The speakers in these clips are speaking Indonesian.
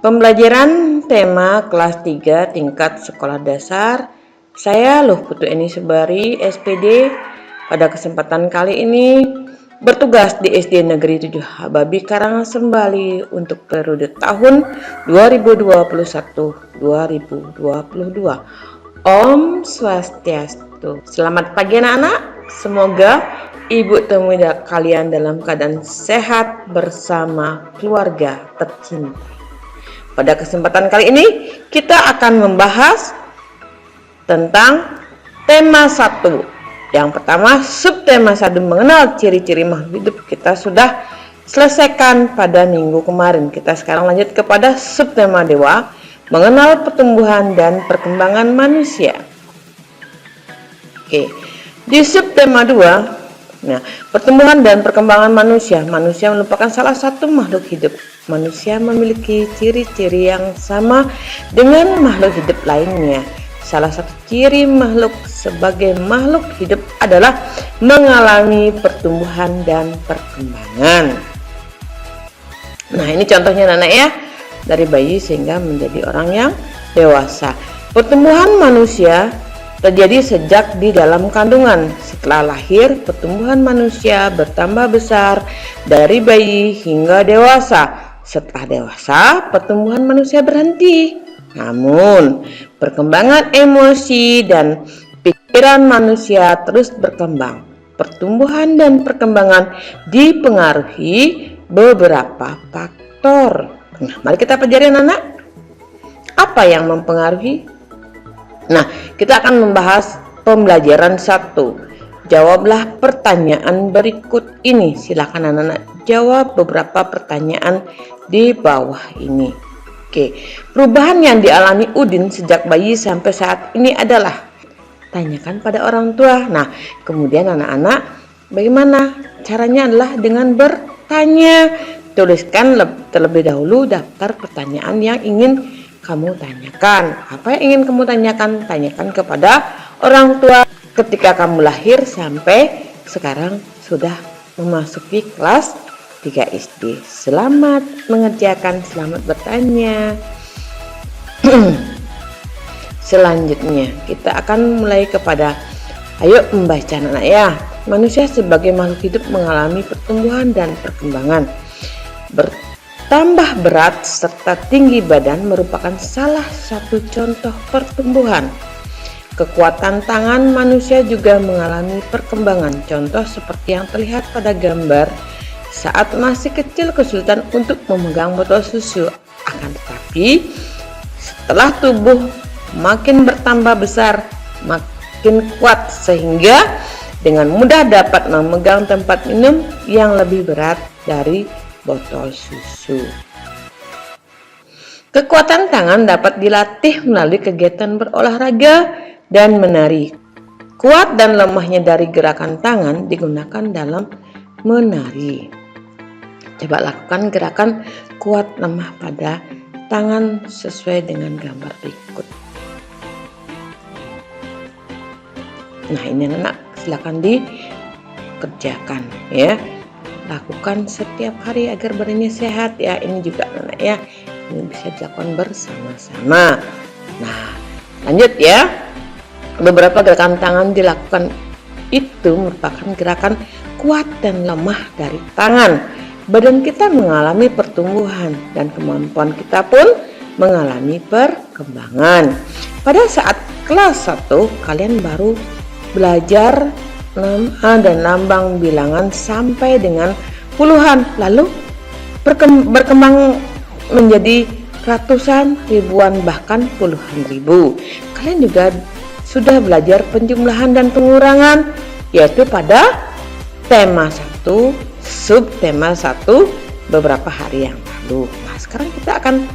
Pembelajaran tema kelas 3 tingkat sekolah dasar. Saya Luh Putu Eni Subari, SPD. Pada kesempatan kali ini bertugas di SD Negeri 7 Hababi Karangasembali untuk periode tahun 2021-2022. Om Swastiastu. Selamat pagi anak-anak. Semoga ibu temu kalian dalam keadaan sehat bersama keluarga tercinta. Pada kesempatan kali ini kita akan membahas tentang tema 1. Yang pertama, subtema 1 mengenal ciri-ciri makhluk hidup. Kita sudah selesaikan pada minggu kemarin. Kita sekarang lanjut kepada subtema 2, mengenal pertumbuhan dan perkembangan manusia. Oke. Di subtema 2, pertumbuhan dan perkembangan manusia. Manusia merupakan salah satu makhluk hidup. Manusia memiliki ciri-ciri yang sama dengan makhluk hidup lainnya. Salah satu ciri makhluk sebagai makhluk hidup adalah mengalami pertumbuhan dan perkembangan. Nah, ini contohnya anak ya, dari bayi sehingga menjadi orang yang dewasa. Pertumbuhan manusia terjadi sejak di dalam kandungan. Setelah lahir, pertumbuhan manusia bertambah besar dari bayi hingga dewasa. Setelah dewasa, pertumbuhan manusia berhenti. Namun, perkembangan emosi dan pikiran manusia terus berkembang. Pertumbuhan dan perkembangan dipengaruhi beberapa faktor. Nah, mari kita pelajari anak-anak. Apa yang mempengaruhi? Nah, kita akan membahas pembelajaran 1. Jawablah pertanyaan berikut ini. Silakan anak-anak jawab beberapa pertanyaan di bawah ini. Oke, perubahan yang dialami Udin sejak bayi sampai saat ini adalah, tanyakan pada orang tua. Nah, kemudian anak-anak bagaimana caranya adalah dengan bertanya. Tuliskan terlebih dahulu daftar pertanyaan yang ingin kamu tanyakan. Apa yang ingin kamu tanyakan? Tanyakan kepada orang tua ketika kamu lahir sampai sekarang sudah memasuki kelas 3 SD. Selamat mengerjakan, selamat bertanya. Selanjutnya kita akan mulai kepada, ayo membaca anak ya. Manusia sebagai makhluk hidup mengalami pertumbuhan dan perkembangan. Bertambah berat serta tinggi badan merupakan salah satu contoh pertumbuhan. Kekuatan tangan manusia juga mengalami perkembangan. Contoh seperti yang terlihat pada gambar, saat masih kecil kesulitan untuk memegang botol susu. Akan tetapi setelah tubuh makin bertambah besar, makin kuat sehingga dengan mudah dapat memegang tempat minum yang lebih berat dari botol susu. Kekuatan tangan dapat dilatih melalui kegiatan berolahraga dan menari. Kuat dan lemahnya dari gerakan tangan digunakan dalam menari. Coba lakukan gerakan kuat lemah pada tangan sesuai dengan gambar berikut. Nah, ini anak silakan dikerjakan ya. Lakukan setiap hari agar badannya sehat ya. Ini juga anak ya. Ini bisa dilakukan bersama-sama. Nah, lanjut ya. Beberapa gerakan tangan dilakukan itu merupakan gerakan kuat dan lemah dari tangan. Badan kita mengalami pertumbuhan dan kemampuan kita pun mengalami perkembangan. Pada saat kelas 1 kalian baru belajar nama dan lambang bilangan sampai dengan puluhan, lalu berkembang menjadi ratusan, ribuan, bahkan puluhan ribu. Kalian juga sudah belajar penjumlahan dan pengurangan, yaitu pada tema 1, subtema 1 beberapa hari yang lalu. Nah, sekarang kita akan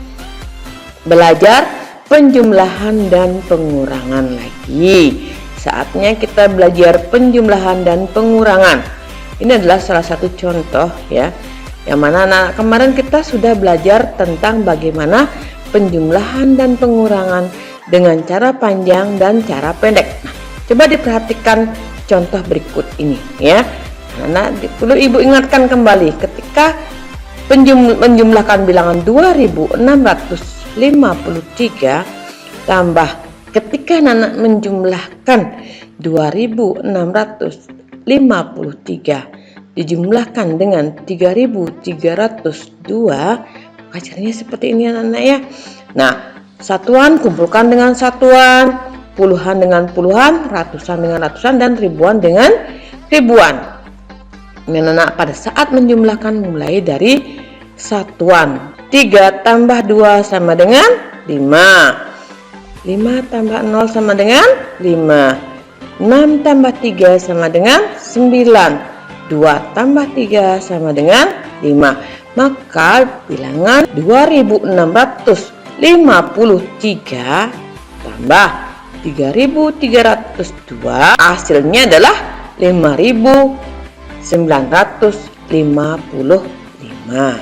belajar penjumlahan dan pengurangan lagi. Saatnya kita belajar penjumlahan dan pengurangan. Ini adalah salah satu contoh ya, yang mana kemarin kita sudah belajar tentang bagaimana penjumlahan dan pengurangan dengan cara panjang dan cara pendek. Nah, coba diperhatikan contoh berikut ini ya. Karena perlu ibu ingatkan kembali, ketika menjumlahkan bilangan 2653 tambah ketika Nana menjumlahkan 2653 dijumlahkan dengan 3302, caranya seperti ini anak-anak ya. Nah, satuan kumpulkan dengan satuan, puluhan dengan puluhan, ratusan dengan ratusan, dan ribuan dengan ribuan. Anak-anak pada saat menjumlahkan mulai dari satuan, 3 tambah 2 sama dengan 5, 5 tambah 0 sama dengan 5, 6 tambah 3 sama dengan 9, 2 tambah 3 sama dengan 5. Maka bilangan 2653 tambah 3302 hasilnya adalah 5955.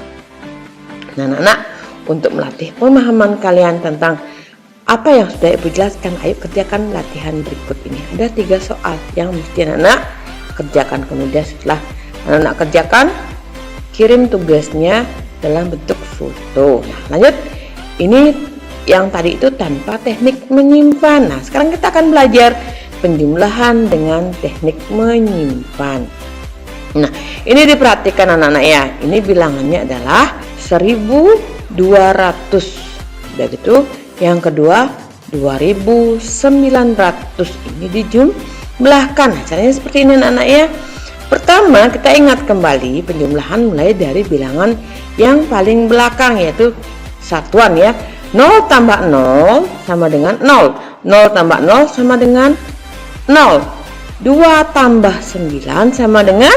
Nah, anak-anak, untuk melatih pemahaman kalian tentang apa yang sudah Ibu jelaskan, ayo kerjakan latihan berikut ini. Ada 3 soal yang mesti anak-anak kerjakan. Kemudian setelah anak-anak kerjakan, kirim tugasnya dalam bentuk foto. Nah, lanjut. Ini yang tadi itu tanpa teknik menyimpan. Nah, sekarang kita akan belajar penjumlahan dengan teknik menyimpan. Nah, ini diperhatikan anak-anak ya. Ini bilangannya adalah 1200. Dan itu yang kedua 2900. Ini dijumlahkan. Nah, caranya seperti ini anak-anak ya. Pertama, kita ingat kembali penjumlahan mulai dari bilangan yang paling belakang, yaitu satuan ya. 0 tambah 0 sama dengan 0, 0 tambah 0 sama dengan 0, 2 tambah 9 sama dengan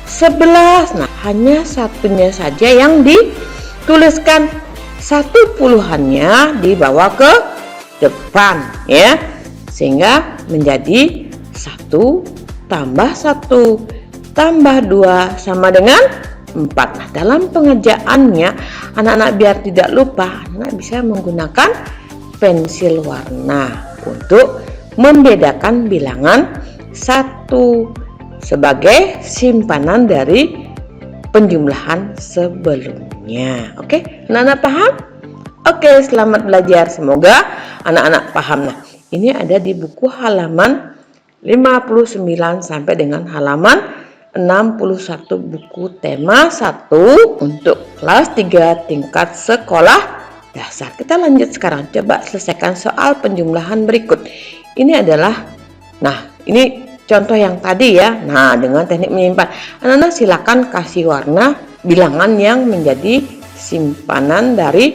11. Nah, hanya satunya saja yang dituliskan, satu puluhannya dibawa ke depan ya, sehingga menjadi 1 tambah 1 tambah 2 sama dengan 4. Nah, dalam pengerjaannya anak-anak biar tidak lupa, anak bisa menggunakan pensil warna untuk membedakan bilangan 1 sebagai simpanan dari penjumlahan sebelumnya. Oke, anak-anak paham? Oke, selamat belajar. Semoga anak-anak paham. Nah, ini ada di buku halaman 59 sampai dengan halaman 61, buku tema 1 untuk kelas 3 tingkat sekolah dasar. Kita lanjut sekarang. Coba selesaikan soal penjumlahan berikut. Ini adalah, nah ini contoh yang tadi ya. Nah, dengan teknik menyimpan, anak-anak silakan kasih warna bilangan yang menjadi simpanan dari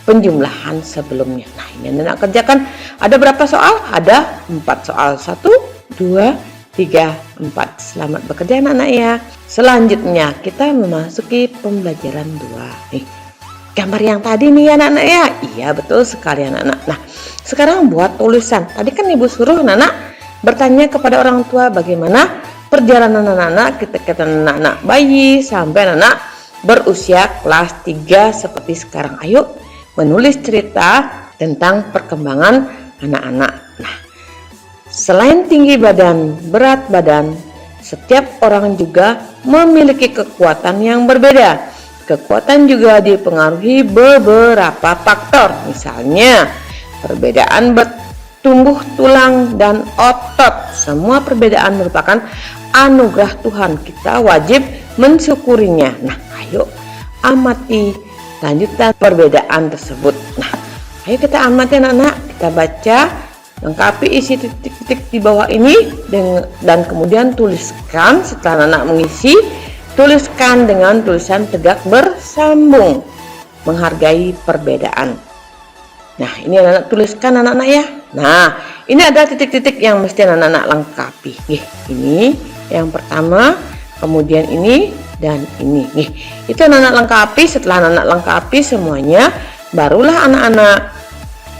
penjumlahan sebelumnya. Nah, ini anak kerjakan. Ada berapa soal? Ada 4 soal. 1, 2, 3, 4. Selamat bekerja anak-anak ya. Selanjutnya kita memasuki pembelajaran 2. Nih, gambar yang tadi nih anak-anak ya. Iya, betul sekali anak-anak. Nah, sekarang buat tulisan. Tadi kan Ibu suruh anak-anak bertanya kepada orang tua bagaimana perjalanan anak-anak ketika anak-anak bayi sampai anak berusia kelas 3 seperti sekarang. Ayo menulis cerita tentang perkembangan anak-anak. Nah, selain tinggi badan, berat badan, setiap orang juga memiliki kekuatan yang berbeda. Kekuatan juga dipengaruhi beberapa faktor, misalnya perbedaan bertumbuh tulang dan otot. Semua perbedaan merupakan anugerah Tuhan. Kita wajib mensyukurinya. Nah, ayo amati lanjutan perbedaan tersebut. Nah, ayo kita amati anak-anak, kita baca, lengkapi isi titik-titik di bawah ini dan kemudian tuliskan. Setelah anak mengisi, tuliskan dengan tulisan tegak bersambung, menghargai perbedaan. Nah, ini anak-anak tuliskan anak-anak ya. Nah, ini ada titik-titik yang mesti anak-anak lengkapi. Ini yang pertama, kemudian ini dan ini. Itu anak-anak lengkapi. Setelah anak-anak lengkapi semuanya, barulah anak-anak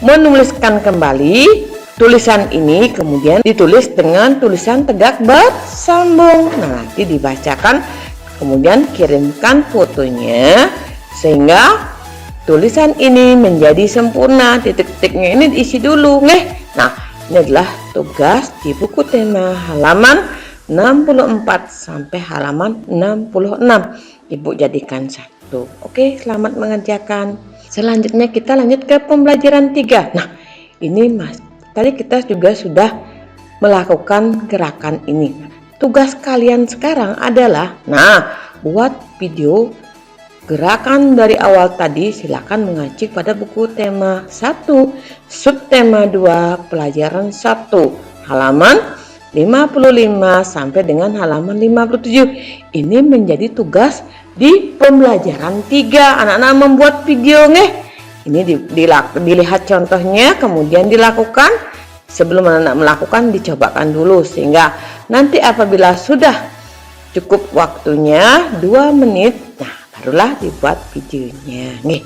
menuliskan kembali tulisan ini, kemudian ditulis dengan tulisan tegak bersambung. Nah, nanti dibacakan, kemudian kirimkan fotonya sehingga tulisan ini menjadi sempurna. Titik-titiknya ini diisi dulu. Nah, ini adalah tugas di buku tema halaman 64 sampai halaman 66. Ibu jadikan 1, 1. Oke, selamat mengerjakan. Selanjutnya kita lanjut ke pembelajaran 3. Nah, ini Mas, tadi kita juga sudah melakukan gerakan ini. Tugas kalian sekarang adalah, buat video gerakan dari awal tadi. Silakan mengacu pada buku tema 1, subtema 2, pelajaran 1, halaman 55 sampai dengan halaman 57. Ini menjadi tugas di pembelajaran 3. Anak-anak membuat video nih. Ini dilihat contohnya, kemudian dilakukan. Sebelum anak-anak melakukan, dicobakan dulu, sehingga nanti apabila sudah cukup waktunya 2 menit, barulah dibuat videonya nih.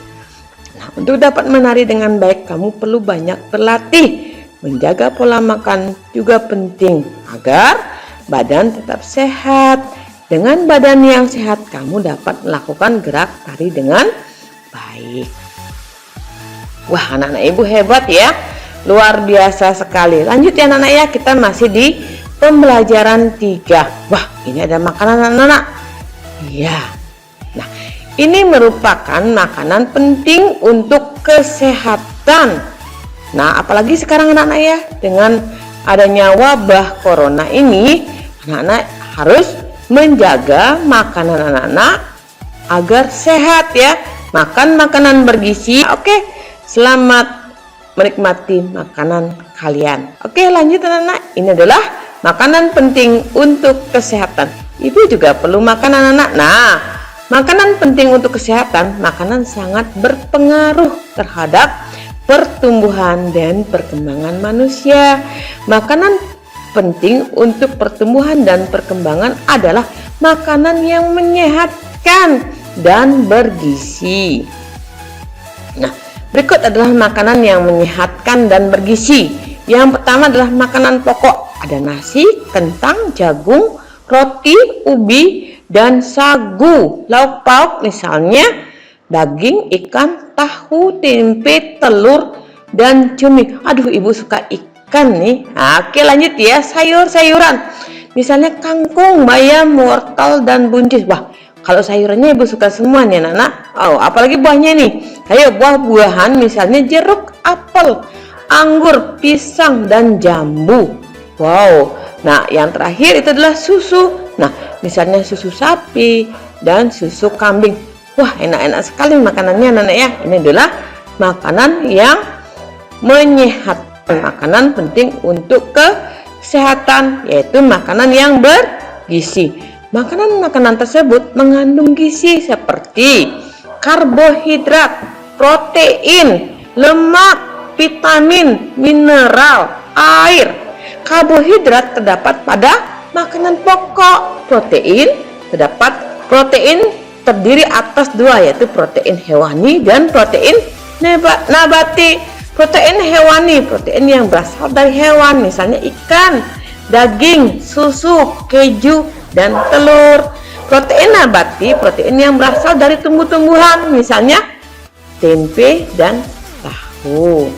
Untuk dapat menari dengan baik, kamu perlu banyak berlatih. Menjaga pola makan juga penting agar badan tetap sehat. Dengan badan yang sehat, kamu dapat melakukan gerak tari dengan baik. Wah, anak-anak ibu hebat ya, luar biasa sekali. Lanjut ya anak-anak ya, kita masih di pembelajaran 3. Wah, ini ada makanan anak-anak. Iya. Nah, ini merupakan makanan penting untuk kesehatan. Nah, apalagi sekarang anak-anak ya, dengan adanya wabah corona ini, anak-anak harus menjaga makanan anak-anak agar sehat ya. Makan makanan bergizi. Oke, selamat menikmati makanan kalian. Oke, lanjut anak-anak. Ini adalah makanan penting untuk kesehatan. Ibu juga perlu makan anak-anak. Nah, makanan penting untuk kesehatan, makanan sangat berpengaruh terhadap pertumbuhan dan perkembangan manusia. Makanan penting untuk pertumbuhan dan perkembangan adalah makanan yang menyehatkan dan bergizi. Nah, berikut adalah makanan yang menyehatkan dan bergizi. Yang pertama adalah makanan pokok. Ada nasi, kentang, jagung, roti, ubi, dan sagu. Lauk pauk misalnya daging, ikan, tahu, tempe, telur, dan cumi. Aduh, ibu suka ikan nih. Oke, lanjut ya. Sayur-sayuran, misalnya kangkung, bayam, wortel, dan buncis. Wah, kalau sayurannya ibu suka semua nih anak-anak. Oh, apalagi buahnya nih. Ayo, buah-buahan misalnya jeruk, apel, anggur, pisang, dan jambu. Wow. Nah, yang terakhir itu adalah susu. Nah, misalnya susu sapi dan susu kambing. Wah, enak-enak sekali makanannya anak-anak ya. Ini adalah makanan yang menyehatkan, makanan penting untuk kesehatan, yaitu makanan yang bergizi. Makanan-makanan tersebut mengandung gizi seperti karbohidrat, protein, lemak, vitamin, mineral, air. Karbohidrat terdapat pada makanan pokok. Protein terdiri atas 2, yaitu protein hewani dan protein nabati. Protein hewani, protein yang berasal dari hewan, misalnya ikan, daging, susu, keju, dan telur. Protein nabati, protein yang berasal dari tumbuh-tumbuhan, misalnya tempe dan tahu.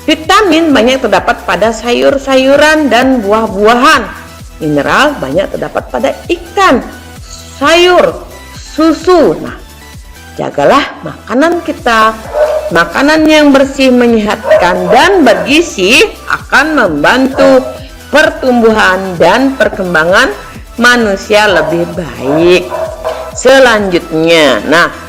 Vitamin banyak terdapat pada sayur-sayuran dan buah-buahan. Mineral banyak terdapat pada ikan, sayur, susu. Nah, jagalah makanan kita. Makanan yang bersih, menyehatkan, dan bergizi akan membantu pertumbuhan dan perkembangan manusia lebih baik. Selanjutnya,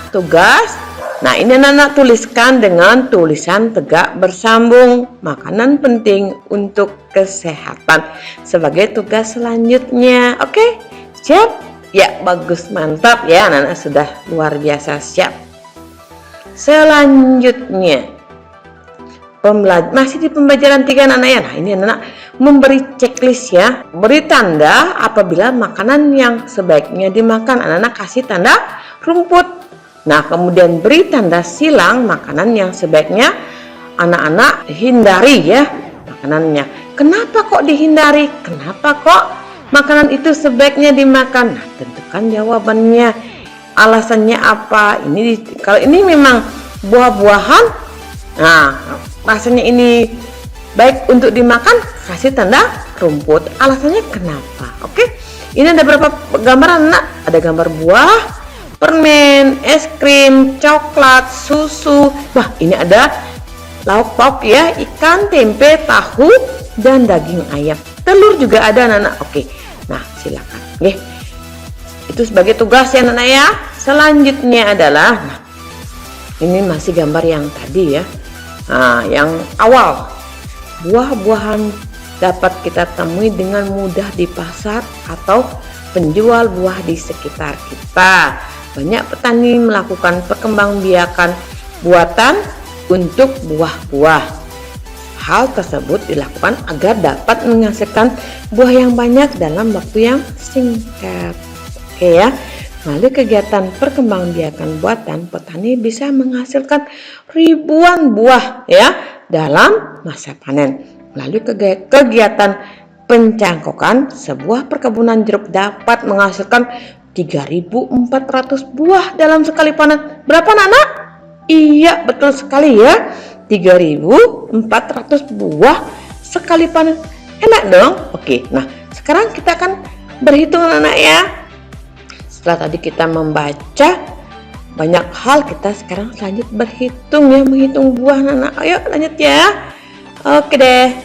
tugas. Ini anak-anak tuliskan dengan tulisan tegak bersambung. Makanan penting untuk kesehatan sebagai tugas selanjutnya. Oke, siap? Ya, bagus, mantap ya anak-anak, sudah luar biasa siap. Selanjutnya, masih di pembelajaran 3 anak-anak ya. Nah, ini anak-anak memberi checklist ya. Beri tanda apabila makanan yang sebaiknya dimakan. Anak-anak kasih tanda rumput. Nah, kemudian beri tanda silang makanan yang sebaiknya anak-anak hindari ya makanannya. Kenapa kok dihindari? Kenapa kok makanan itu sebaiknya dimakan? Nah, tentukan jawabannya. Alasannya apa? Kalau ini memang buah-buahan, rasanya ini baik untuk dimakan, kasih tanda rumput. Alasannya kenapa? Oke. Ini ada berapa gambaran, Nak? Ada gambar buah, permen, es krim, coklat, susu. Wah, ini ada lauk pauk ya, ikan, tempe, tahu, dan daging ayam. Telur juga ada anak-anak. Oke, nah silakan. Oke, itu sebagai tugas ya anak-anak ya. Selanjutnya adalah, nah, ini masih gambar yang tadi ya. Nah, yang awal, buah-buahan dapat kita temui dengan mudah di pasar atau penjual buah di sekitar kita. Banyak petani melakukan perkembangbiakan buatan untuk buah-buah. Hal tersebut dilakukan agar dapat menghasilkan buah yang banyak dalam waktu yang singkat. Oke ya, melalui kegiatan perkembangbiakan buatan, petani bisa menghasilkan ribuan buah ya dalam masa panen. Melalui kegiatan pencangkokan, sebuah perkebunan jeruk dapat menghasilkan 3.400 buah dalam sekali panen. Berapa anak-anak? Iya, betul sekali ya. 3.400 buah sekali panen. Enak dong? Oke, nah sekarang kita akan berhitung anak-anak ya. Setelah tadi kita membaca banyak hal, kita sekarang lanjut berhitung ya, menghitung buah anak-anak. Ayo lanjut ya. Oke deh.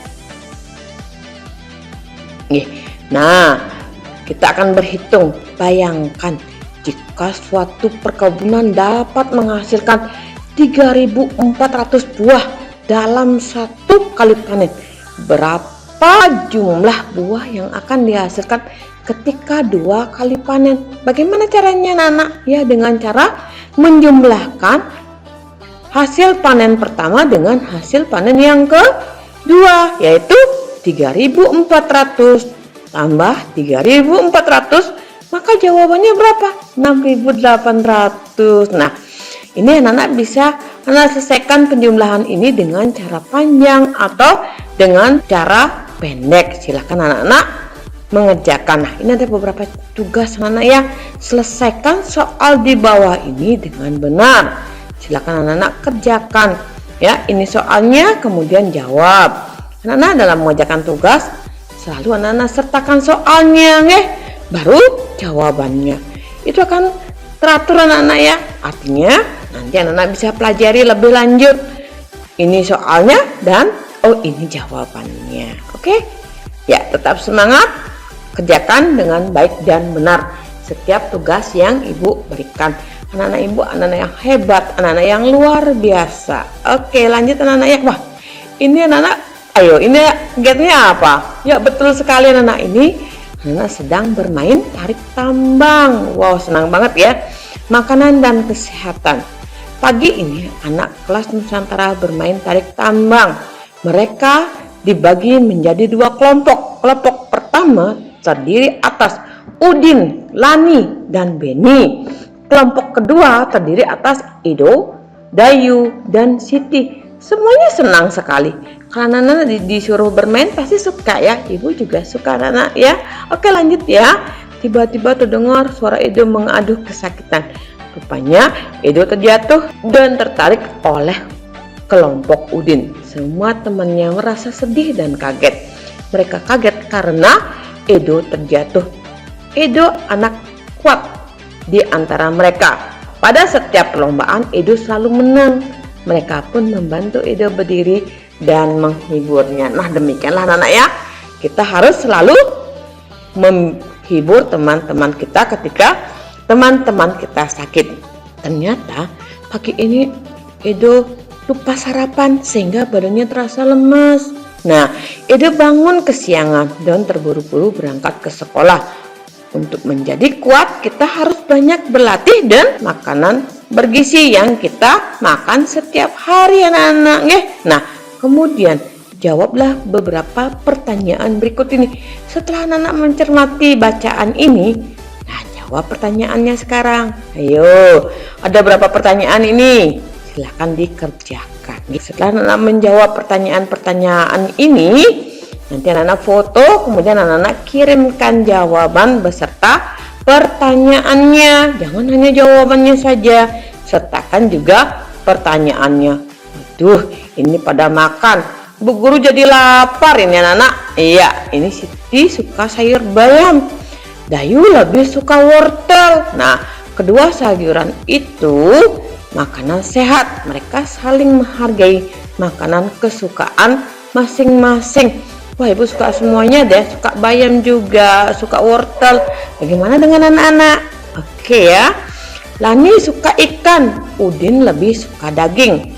Nah, kita akan berhitung. Bayangkan jika suatu perkebunan dapat menghasilkan 3.400 buah dalam satu kali panen. Berapa jumlah buah yang akan dihasilkan ketika 2 kali panen? Bagaimana caranya anak-anak? Ya, dengan cara menjumlahkan hasil panen pertama dengan hasil panen yang kedua, yaitu 3.400 tambah 3.400, maka jawabannya berapa? 6.800. Nah, ini anak-anak bisa selesaikan penjumlahan ini dengan cara panjang atau dengan cara pendek. Silakan anak-anak mengerjakan. Nah, ini ada beberapa tugas anak-anak ya. Selesaikan soal di bawah ini dengan benar. Silakan anak-anak kerjakan ya. Ini soalnya, kemudian jawab. Anak-anak dalam mengerjakan tugas selalu anak-anak sertakan soalnya baru jawabannya. Itu akan teratur anak-anak ya. Artinya nanti anak-anak bisa pelajari lebih lanjut. Ini soalnya dan ini jawabannya. Oke? Ya, tetap semangat. Kerjakan dengan baik dan benar setiap tugas yang Ibu berikan. Anak-anak Ibu anak-anak yang hebat, anak-anak yang luar biasa. Oke, lanjut anak-anak ya. Wah, ini anak-anak, ayo ini kegiatannya apa? Ya, betul sekali anak-anak, ini anak sedang bermain tarik tambang. Wow, senang banget ya. Makanan dan kesehatan. Pagi ini anak kelas Nusantara bermain tarik tambang. Mereka dibagi menjadi 2 kelompok. Kelompok pertama terdiri atas Udin, Lani, dan Beni. Kelompok kedua terdiri atas Edo, Dayu, dan Siti. Semuanya senang sekali. Karena anak disuruh bermain pasti suka ya. Ibu juga suka anak ya. Oke, lanjut ya. Tiba-tiba terdengar suara Edo mengaduh kesakitan. Rupanya Edo terjatuh dan tertarik oleh kelompok Udin. Semua temannya merasa sedih dan kaget. Mereka kaget karena Edo terjatuh. Edo anak kuat di antara mereka. Pada setiap perlombaan Edo selalu menang. Mereka pun membantu Edo berdiri dan menghiburnya. Nah, demikianlah anak-anak ya. Kita harus selalu menghibur teman-teman kita ketika teman-teman kita sakit. Ternyata pagi ini Edo lupa sarapan sehingga badannya terasa lemas. Nah, Edo bangun kesiangan dan terburu-buru berangkat ke sekolah. Untuk menjadi kuat, kita harus banyak berlatih dan makanan bergizi yang kita makan setiap hari anak-anak. Nah, kemudian jawablah beberapa pertanyaan berikut ini. Setelah anak-anak mencermati bacaan ini, nah jawab pertanyaannya sekarang. Ayo, ada berapa pertanyaan ini? Silahkan dikerjakan. Setelah anak-anak menjawab pertanyaan-pertanyaan ini, nanti anak-anak foto, kemudian anak-anak kirimkan jawaban beserta pertanyaannya. Jangan hanya jawabannya saja, sertakan juga pertanyaannya. Waduh, ini pada makan. Bu Guru jadi lapar ini anak-anak. Iya, ini Siti suka sayur bayam. Dayu lebih suka wortel. Nah, kedua sayuran itu makanan sehat. Mereka saling menghargai makanan kesukaan masing-masing. Wah, ibu suka semuanya deh, suka bayam juga, suka wortel. Bagaimana dengan anak-anak? Oke ya. Lani suka ikan, Udin lebih suka daging.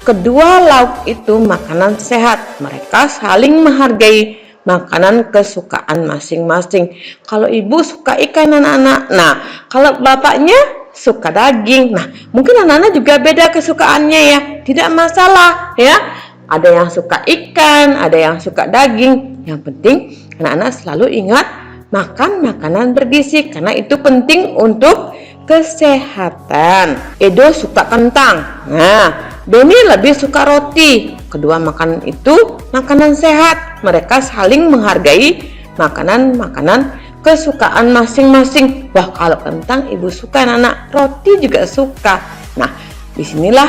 Kedua lauk itu makanan sehat. Mereka saling menghargai makanan kesukaan masing-masing. Kalau ibu suka ikan anak-anak, nah kalau bapaknya suka daging. Nah, mungkin anak-anak juga beda kesukaannya ya. Tidak masalah ya. Ada yang suka ikan, ada yang suka daging. Yang penting anak-anak selalu ingat makan makanan bergizi karena itu penting untuk kesehatan. Edo suka kentang. Nah, Doni lebih suka roti. Kedua makanan itu makanan sehat. Mereka saling menghargai makanan-makanan kesukaan masing-masing. Wah, kalau kentang ibu suka, anak-anak, roti juga suka. Nah, disinilah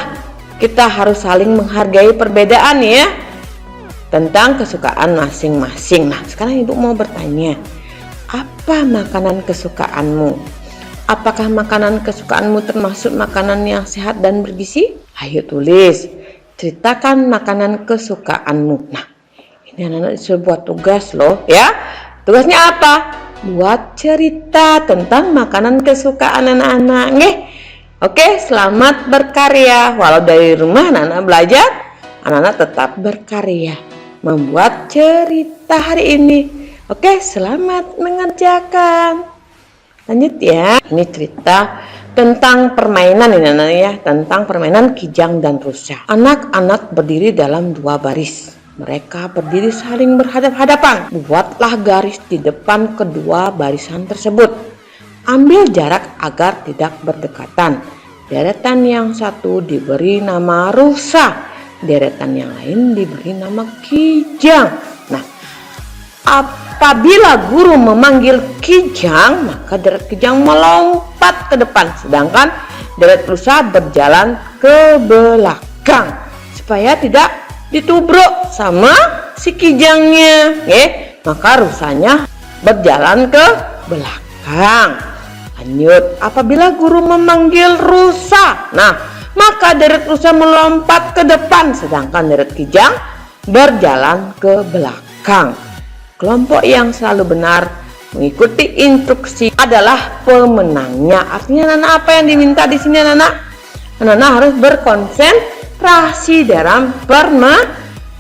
kita harus saling menghargai perbedaan ya tentang kesukaan masing-masing. Nah, sekarang ibu mau bertanya, apa makanan kesukaanmu? Apakah makanan kesukaanmu termasuk makanan yang sehat dan bergizi? Ayo tulis, ceritakan makanan kesukaanmu. Nah, ini anak-anak disuruh buat tugas loh ya. Tugasnya apa? Buat cerita tentang makanan kesukaan anak-anak. Nggih. Oke, selamat berkarya. Walau dari rumah anak-anak belajar, anak-anak tetap berkarya membuat cerita hari ini. Oke, selamat mengerjakan. Lanjut ya, ini cerita tentang permainan ini anak ya, tentang permainan kijang dan rusa. Anak-anak berdiri dalam dua baris. Mereka berdiri saling berhadap-hadapan. Buatlah garis di depan kedua barisan tersebut. Ambil jarak agar tidak berdekatan. Deretan yang satu diberi nama rusa, deretan yang lain diberi nama kijang. Nah, apabila guru memanggil kijang, maka deret kijang melompat ke depan, sedangkan deret rusa berjalan ke belakang supaya tidak ditubruk sama si kijangnya. Maka rusanya berjalan ke belakang. Lanjut, apabila guru memanggil rusa, nah maka deret rusa melompat ke depan, sedangkan deret kijang berjalan ke belakang. Kelompok yang selalu benar mengikuti instruksi adalah pemenangnya. Artinya anak-anak apa yang diminta di sini anak-anak? Anak-anak harus berkonsentrasi dalam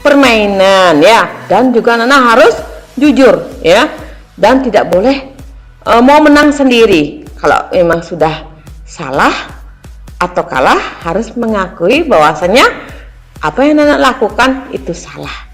permainan ya, dan juga anak-anak harus jujur ya, dan tidak boleh mau menang sendiri. Kalau memang sudah salah atau kalah, harus mengakui bahwasanya apa yang anak lakukan itu salah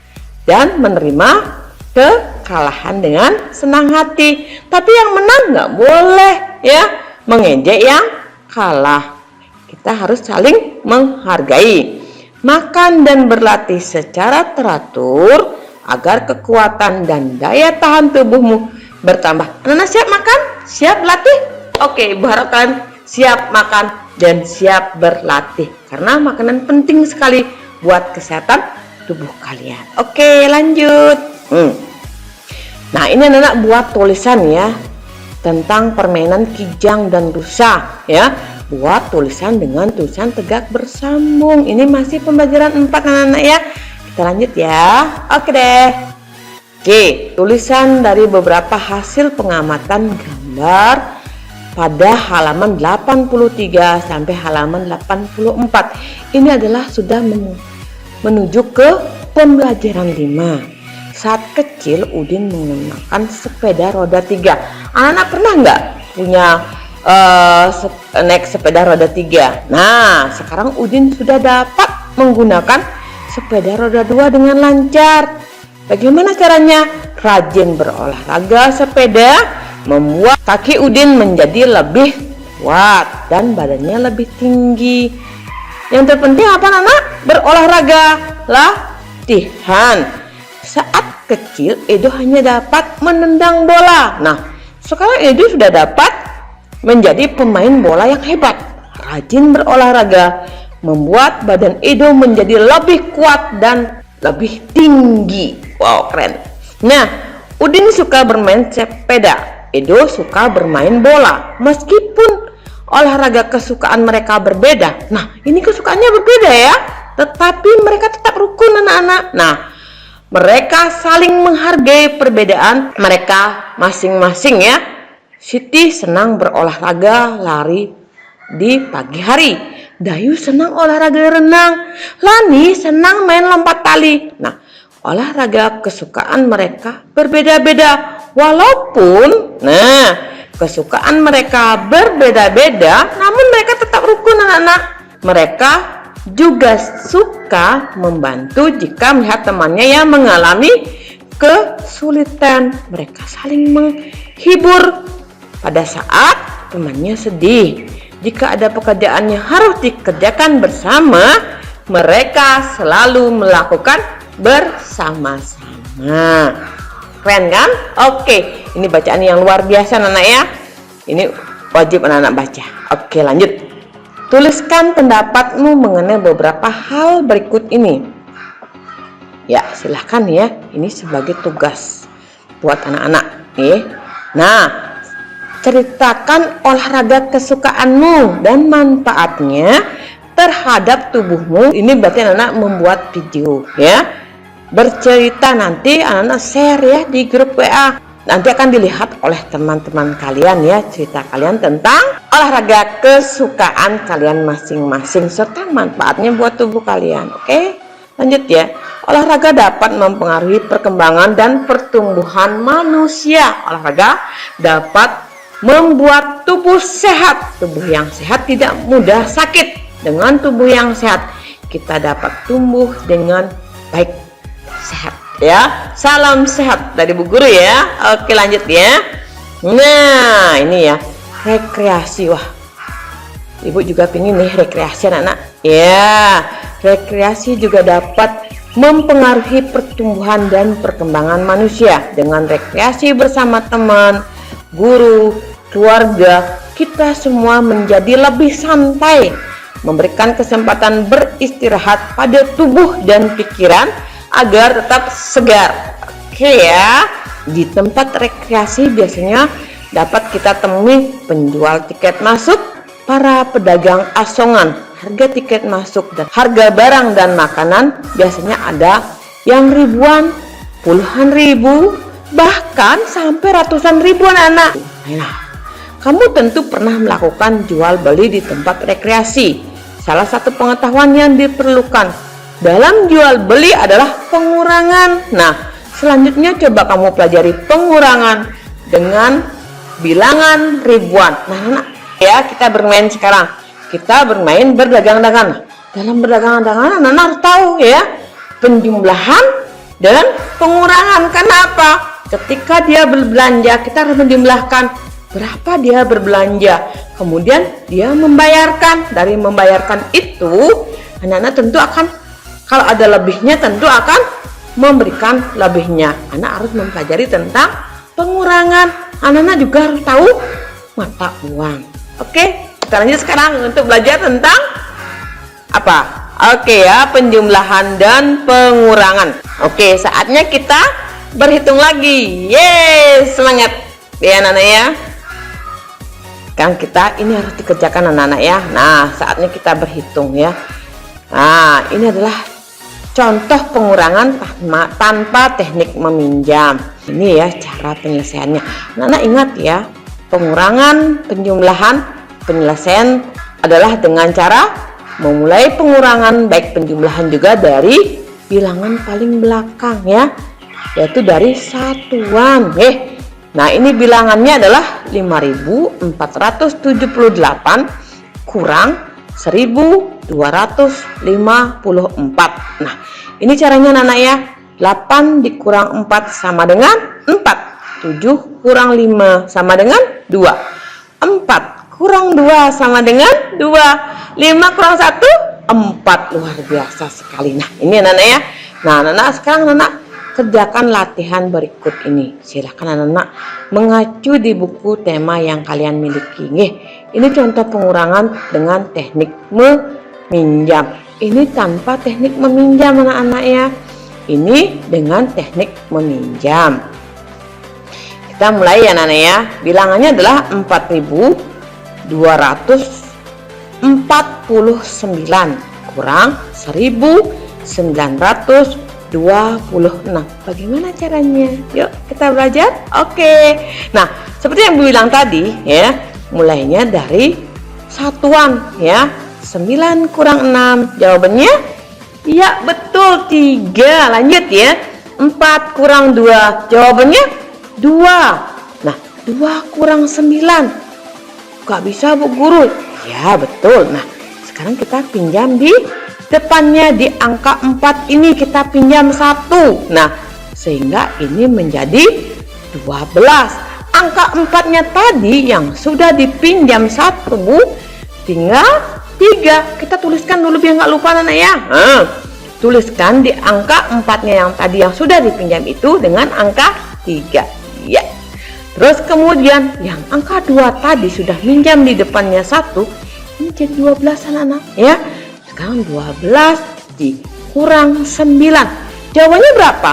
dan menerima kekalahan dengan senang hati. Tapi yang menang nggak boleh ya mengejek yang kalah. Kita harus saling menghargai. Makan dan berlatih secara teratur agar kekuatan dan daya tahan tubuhmu bertambah. Anak-anak siap makan? Siap berlatih? Oke, ibu harap kalian siap makan dan siap berlatih karena makanan penting sekali buat kesehatan tubuh kalian. Oke, lanjut. Nah, ini anak-anak buat tulisan ya tentang permainan kijang dan rusa ya. Buat tulisan dengan tulisan tegak bersambung. Ini masih pembelajaran 4 anak-anak ya. Kita lanjut ya. Oke deh. Oke, tulisan dari beberapa hasil pengamatan gambar pada halaman 83 sampai halaman 84. Ini adalah sudah menuju ke pembelajaran 5. Saat kecil Udin menggunakan sepeda roda 3. Anak-anak pernah nggak punya naik sepeda roda 3? Nah, sekarang Udin sudah dapat menggunakan sepeda roda 2 dengan lancar. Bagaimana caranya? Rajin berolahraga sepeda membuat kaki Udin menjadi lebih kuat dan badannya lebih tinggi. Yang terpenting apa anak? Berolahraga latihan. Saat kecil Edo hanya dapat menendang bola. Nah, sekarang Edo sudah dapat menjadi pemain bola yang hebat. Rajin berolahraga membuat badan Edo menjadi lebih kuat dan lebih tinggi. Wow, keren. Nah, Udin suka bermain sepeda. Edo suka bermain bola. Meskipun olahraga kesukaan mereka berbeda. Nah, ini kesukaannya berbeda ya, tetapi mereka tetap rukun anak-anak. Nah, mereka saling menghargai perbedaan mereka masing-masing ya. Siti senang berolahraga lari di pagi hari. Dayu senang olahraga renang. Lani senang main lompat tali. Nah, olahraga kesukaan mereka berbeda-beda. Walaupun, kesukaan mereka berbeda-beda, namun mereka tetap rukun anak-anak. Mereka juga suka membantu jika melihat temannya yang mengalami kesulitan. Mereka saling menghibur pada saat temannya sedih. Jika ada pekerjaan yang harus dikerjakan bersama, mereka selalu melakukan bersama-sama. Keren kan? Oke, ini bacaan yang luar biasa anak-anak ya. Ini wajib anak-anak baca. Oke, lanjut. Tuliskan pendapatmu mengenai beberapa hal berikut ini. Ya, silahkan ya. Ini sebagai tugas buat anak-anak. Nah, ceritakan olahraga kesukaanmu dan manfaatnya terhadap tubuhmu. Ini berarti anak-anak membuat video ya. Bercerita nanti anak-anak share ya di grup WA. Nanti akan dilihat oleh teman-teman kalian ya, cerita kalian tentang olahraga kesukaan kalian masing-masing serta manfaatnya buat tubuh kalian. Oke, lanjut ya. Olahraga dapat mempengaruhi perkembangan dan pertumbuhan manusia. Olahraga dapat membuat tubuh sehat. Tubuh yang sehat tidak mudah sakit. Dengan tubuh yang sehat, kita dapat tumbuh dengan baik, sehat ya. Salam sehat dari Bu Guru ya. Oke, lanjut ya. Nah, ini ya, rekreasi. Wah, Ibu juga pingin nih rekreasi anak-anak. Ya, rekreasi juga dapat mempengaruhi pertumbuhan dan perkembangan manusia. Dengan rekreasi bersama teman, guru, keluarga, kita semua menjadi lebih santai, memberikan kesempatan beristirahat pada tubuh dan pikiran agar tetap segar. Oke ya, di tempat rekreasi biasanya dapat kita temui penjual tiket masuk, para pedagang asongan, harga tiket masuk dan harga barang dan makanan biasanya ada yang ribuan, puluhan ribu, bahkan sampai ratusan ribu anak-anak. Nah, kamu tentu pernah melakukan jual beli di tempat rekreasi. Salah satu pengetahuan yang diperlukan dalam jual beli adalah pengurangan. Nah, selanjutnya coba kamu pelajari pengurangan dengan bilangan ribuan. Nah, ya, kita bermain sekarang. Kita bermain berdagang-dagangan. Dalam berdagang-dagangan, anak-anak harus tahu ya, penjumlahan dan pengurangan. Kenapa? Ketika dia berbelanja, kita harus menjumlahkan berapa dia berbelanja, kemudian dia membayarkan. Dari membayarkan itu, anak-anak tentu akan, kalau ada lebihnya tentu akan memberikan lebihnya. Anak harus mempelajari tentang pengurangan. Anak-anak juga harus tahu mata uang. Oke, kita lanjut sekarang untuk belajar tentang apa? Oke ya, penjumlahan dan pengurangan. Oke, saatnya kita berhitung lagi. Yes, semangat ya anak-anak ya. Kan kita ini harus dikerjakan anak-anak ya. Nah, saatnya kita berhitung ya. Nah, ini adalah contoh pengurangan tanpa teknik meminjam. Ini ya cara penyelesaiannya. Anak-anak ingat ya, pengurangan, penjumlahan, penyelesaian adalah dengan cara memulai pengurangan baik penjumlahan juga dari bilangan paling belakang ya, yaitu dari satuan. Nah, ini bilangannya adalah 5.478 kurang 1.254. Nah, ini caranya anak-anak ya. 8 dikurang 4 sama dengan 4. 7 kurang 5 sama dengan 2. 4 kurang 2 sama dengan 2. 5 kurang 1, 4. Luar biasa sekali. Nah, ini anak-anak ya. Nah, anak-anak sekarang anak kerjakan latihan berikut ini. Silahkan anak-anak mengacu di buku tema yang kalian miliki. Ini contoh pengurangan dengan teknik meminjam. Ini tanpa teknik meminjam anak-anak ya. Ini dengan teknik meminjam. Kita mulai ya anak-anak ya. Bilangannya adalah 4.000 249 kurang 1926. Bagaimana caranya? Yuk kita belajar. Oke. Nah, seperti yang Bu bilang tadi ya, mulainya dari satuan ya. 9 kurang 6. Jawabannya ya betul 3. Lanjut ya. 4 kurang 2. Jawabannya 2. Nah, 2 kurang 9. Gak bisa Bu Guru. Ya betul. Nah, sekarang kita pinjam di depannya, di angka 4 ini kita pinjam 1. Nah, sehingga ini menjadi 12. Angka 4-nya tadi yang sudah dipinjam 1, Bu, tinggal 3. Kita tuliskan dulu biar nggak lupa anak ya. Tuliskan di angka 4-nya yang tadi yang sudah dipinjam itu dengan angka 3. Ya. Terus kemudian yang angka 2 tadi sudah minjam di depannya 1, ini jadi 12 anak-anak ya. Sekarang 12 dikurang 9. Jawabannya berapa?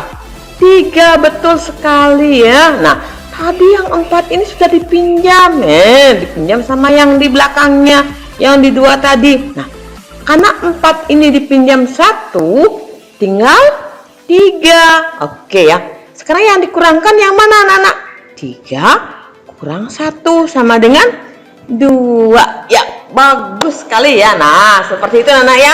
3. Betul sekali ya. Nah, tadi yang 4 ini sudah dipinjam. Dipinjam sama yang di belakangnya, yang di 2 tadi. Nah, karena 4 ini dipinjam 1, tinggal 3. Oke ya. Sekarang yang dikurangkan yang mana anak-anak? 3 kurang 1 sama dengan 2. Ya, bagus sekali ya. Nah, seperti itu anak ya.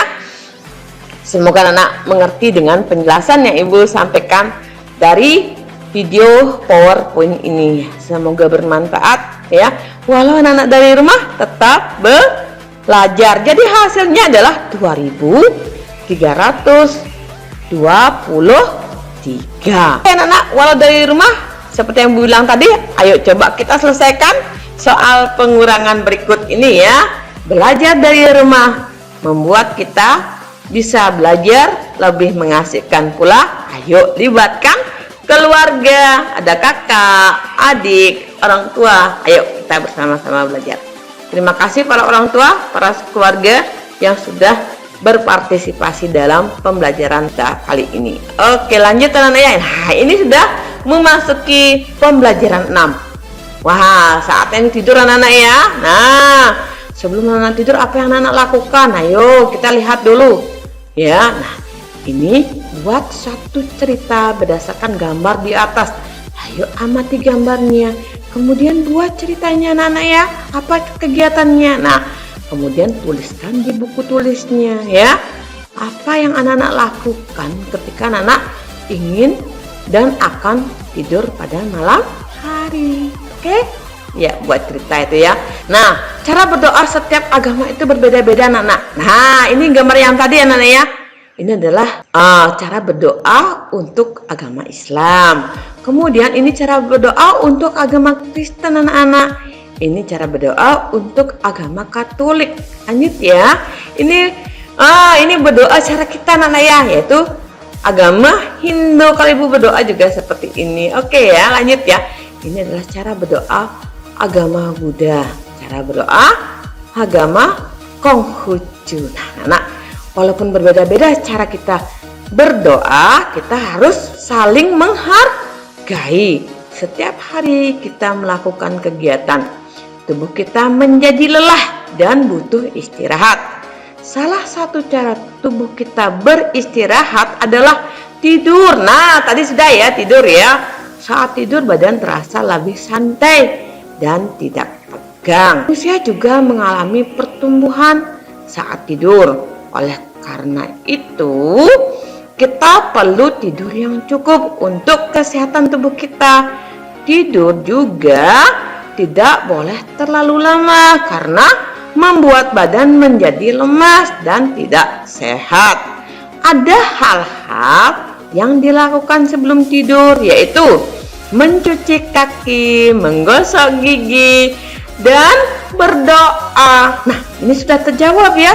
Semoga anak mengerti dengan penjelasan yang Ibu sampaikan dari video PowerPoint ini. Semoga bermanfaat ya. Walau anak-anak dari rumah tetap belajar. Jadi hasilnya adalah 2323. Anak-anak, walau dari rumah seperti yang Bu bilang tadi, ayo coba kita selesaikan soal pengurangan berikut ini ya. Belajar dari rumah membuat kita bisa belajar lebih mengasihkan pula. Ayo libatkan keluarga, ada kakak, adik, orang tua. Ayo kita bersama-sama belajar. Terima kasih para orang tua, para keluarga yang sudah berpartisipasi dalam pembelajaran kita kali ini. Oke, lanjut anak-anak ya. Nah, ini sudah memasuki pembelajaran 6. Wah, saatnya tidur anak-anak ya. Nah, sebelum anak-anak tidur apa yang anak-anak lakukan? Ayo kita lihat dulu ya. Nah, ini buat satu cerita berdasarkan gambar di atas. Ayo amati gambarnya, kemudian buat ceritanya anak-anak ya. Apa kegiatannya? Nah, kemudian tuliskan di buku tulisnya ya. Apa yang anak-anak lakukan ketika anak-anak ingin dan akan tidur pada malam hari. Oke? Ya, buat cerita itu ya. Nah, cara berdoa setiap agama itu berbeda-beda anak-anak. Nah, ini gambar yang tadi anak-anak ya. Ini adalah cara berdoa untuk agama Islam. Kemudian ini cara berdoa untuk agama Kristen anak-anak. Ini cara berdoa untuk agama Katolik. Lanjut ya. Ini berdoa cara kita anak-anak ya, yaitu agama Hindu. Kalau Ibu berdoa juga seperti ini. Oke ya, lanjut ya. Ini adalah cara berdoa agama Buddha, cara berdoa agama Konghucu. Nah, anak, walaupun berbeda-beda cara kita berdoa, kita harus saling menghargai. Setiap hari kita melakukan kegiatan, tubuh kita menjadi lelah dan butuh istirahat. Salah satu cara tubuh kita beristirahat adalah tidur. Nah, tadi sudah ya, tidur ya. Saat tidur badan terasa lebih santai dan tidak tegang. Manusia juga mengalami pertumbuhan saat tidur. Oleh karena itu, kita perlu tidur yang cukup untuk kesehatan tubuh kita. Tidur juga tidak boleh terlalu lama karena membuat badan menjadi lemas dan tidak sehat. Ada hal-hal yang dilakukan sebelum tidur, yaitu mencuci kaki, menggosok gigi, dan berdoa. Nah, ini sudah terjawab ya.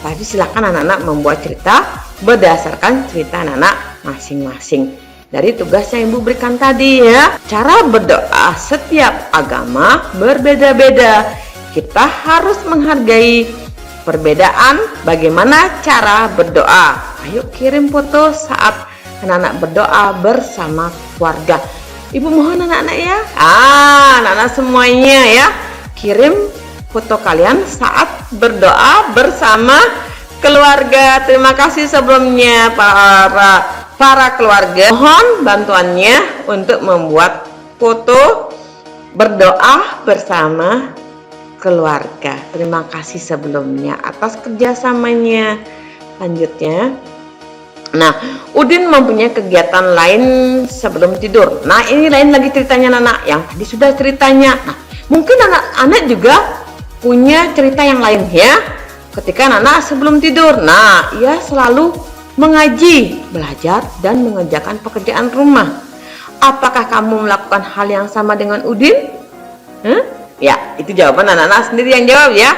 Tadi silakan anak-anak membuat cerita berdasarkan cerita anak-anak masing-masing dari tugas yang Ibu berikan tadi ya. Cara berdoa setiap agama berbeda-beda. Kita harus menghargai perbedaan bagaimana cara berdoa. Ayo kirim foto saat anak-anak berdoa bersama keluarga. Ibu mohon anak-anak ya. Anak-anak semuanya ya, kirim foto kalian saat berdoa bersama keluarga. Terima kasih sebelumnya para keluarga. Mohon bantuannya untuk membuat foto berdoa bersama keluarga. Terima kasih sebelumnya atas kerjasamanya. Lanjutnya, nah, Udin mempunyai kegiatan lain sebelum tidur. Nah, ini lain lagi ceritanya Nana. Yang tadi sudah ceritanya. Nah, mungkin anak-anak juga punya cerita yang lain ya. Ketika Nana sebelum tidur, nah, ia selalu mengaji, belajar, dan mengerjakan pekerjaan rumah. Apakah kamu melakukan hal yang sama dengan Udin? Ya, itu jawaban anak-anak sendiri yang jawab ya.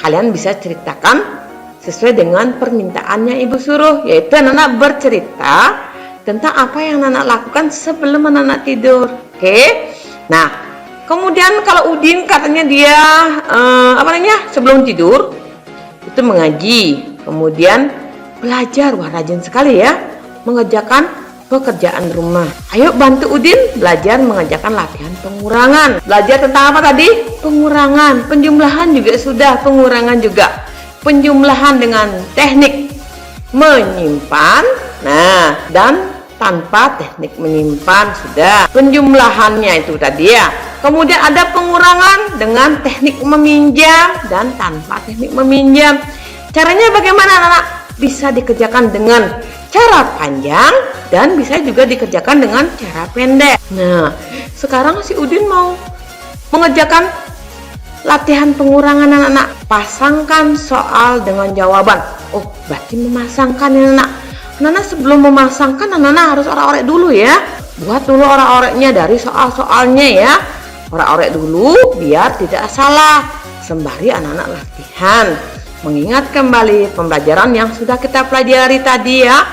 Kalian bisa ceritakan sesuai dengan permintaannya ibu suruh, yaitu anak-anak bercerita tentang apa yang anak lakukan sebelum anak tidur. Oke. Nah, kemudian kalau Udin katanya dia sebelum tidur itu mengaji, kemudian belajar. Wah, rajin sekali ya mengerjakan pekerjaan rumah. Ayo bantu Udin belajar mengerjakan latihan pengurangan. Belajar tentang apa tadi? Pengurangan, penjumlahan juga sudah, pengurangan juga. Penjumlahan dengan teknik menyimpan, nah, dan tanpa teknik menyimpan sudah. Penjumlahannya itu tadi ya. Kemudian ada pengurangan dengan teknik meminjam dan tanpa teknik meminjam. Caranya bagaimana anak-anak? Bisa dikerjakan dengan cara panjang dan bisa juga dikerjakan dengan cara pendek. Nah, sekarang si Udin mau mengerjakan latihan pengurangan anak-anak. Pasangkan soal dengan jawaban. Oh, berarti memasangkan ya anak. Anak-anak sebelum memasangkan, anak-anak harus orek-orek dulu ya. Buat dulu orek-oreknya dari soal-soalnya ya. Orek-orek dulu biar tidak salah. Sembari anak-anak latihan mengingat kembali pembelajaran yang sudah kita pelajari tadi ya,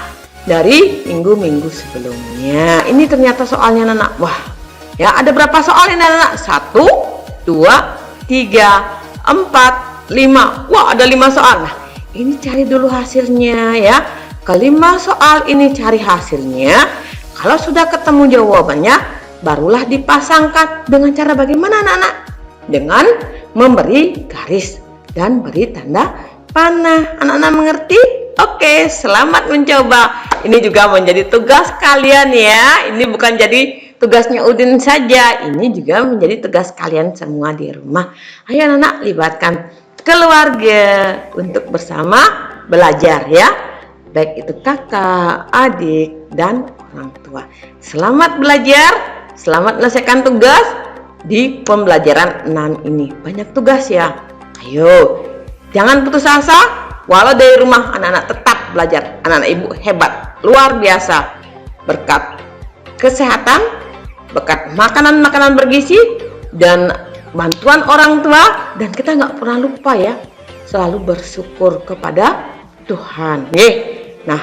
dari minggu-minggu sebelumnya. Ini ternyata soalnya anak-anak. Wah, ya ada berapa soal ini anak-anak? 1, 2, 3, 4, 5. Wah, ada 5 soal. Nah, ini cari dulu hasilnya ya. Kelima soal ini cari hasilnya. Kalau sudah ketemu jawabannya, barulah dipasangkan. Dengan cara bagaimana anak-anak? Dengan memberi garis dan beri tanda panah. Anak-anak mengerti? Oke, selamat mencoba. Ini juga menjadi tugas kalian ya. Ini bukan jadi tugasnya Udin saja, ini juga menjadi tugas kalian semua di rumah. Ayo anak-anak, libatkan keluarga untuk bersama belajar ya. Baik itu kakak, adik, dan orang tua. Selamat belajar, selamat menyelesaikan tugas di pembelajaran 6 ini. Banyak tugas ya. Ayo, jangan putus asa. Walau dari rumah anak-anak tetap belajar. Anak-anak ibu hebat, luar biasa. Berkat kesehatan, berkat makanan-makanan bergizi, dan bantuan orang tua. Dan kita nggak pernah lupa ya, selalu bersyukur kepada Tuhan. Nah,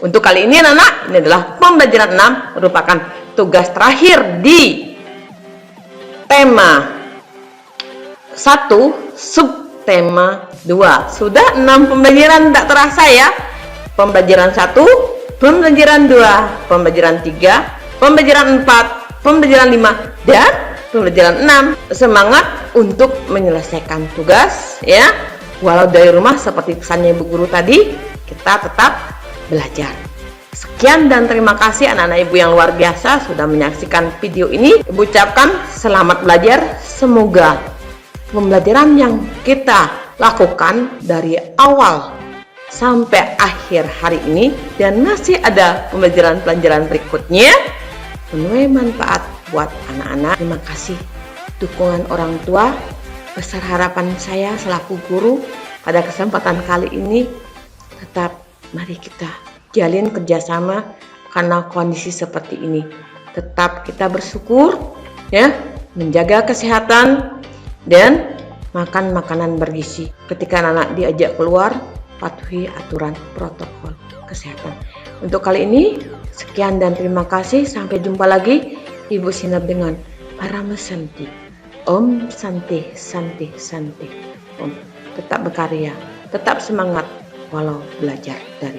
untuk kali ini anak-anak, ini adalah pembelajaran 6, merupakan tugas terakhir di tema 1, subtema 2. Sudah 6 pembelajaran, tak terasa ya. Pembelajaran 1, pembelajaran 2, pembelajaran 3, pembelajaran 4, pembelajaran 5, dan pembelajaran 6. Semangat untuk menyelesaikan tugas ya. Walau dari rumah seperti pesannya Ibu Guru tadi, kita tetap belajar. Sekian dan terima kasih anak-anak ibu yang luar biasa sudah menyaksikan video ini. Ibu ucapkan selamat belajar. Semoga pembelajaran yang kita lakukan dari awal sampai akhir hari ini dan masih ada pembelajaran-pembelajaran berikutnya menuai manfaat buat anak-anak. Terima kasih dukungan orang tua. Besar harapan saya selaku guru pada kesempatan kali ini, tetap mari kita jalin kerjasama karena kondisi seperti ini. Tetap kita bersyukur ya, menjaga kesehatan dan makan makanan bergizi. Ketika anak diajak keluar, patuhi aturan protokol kesehatan. Untuk kali ini sekian dan terima kasih. Sampai jumpa lagi. Ibu Sinap dengan Parama Santi. Om Santi Santi Santi. Om tetap berkarya, tetap semangat walau belajar dari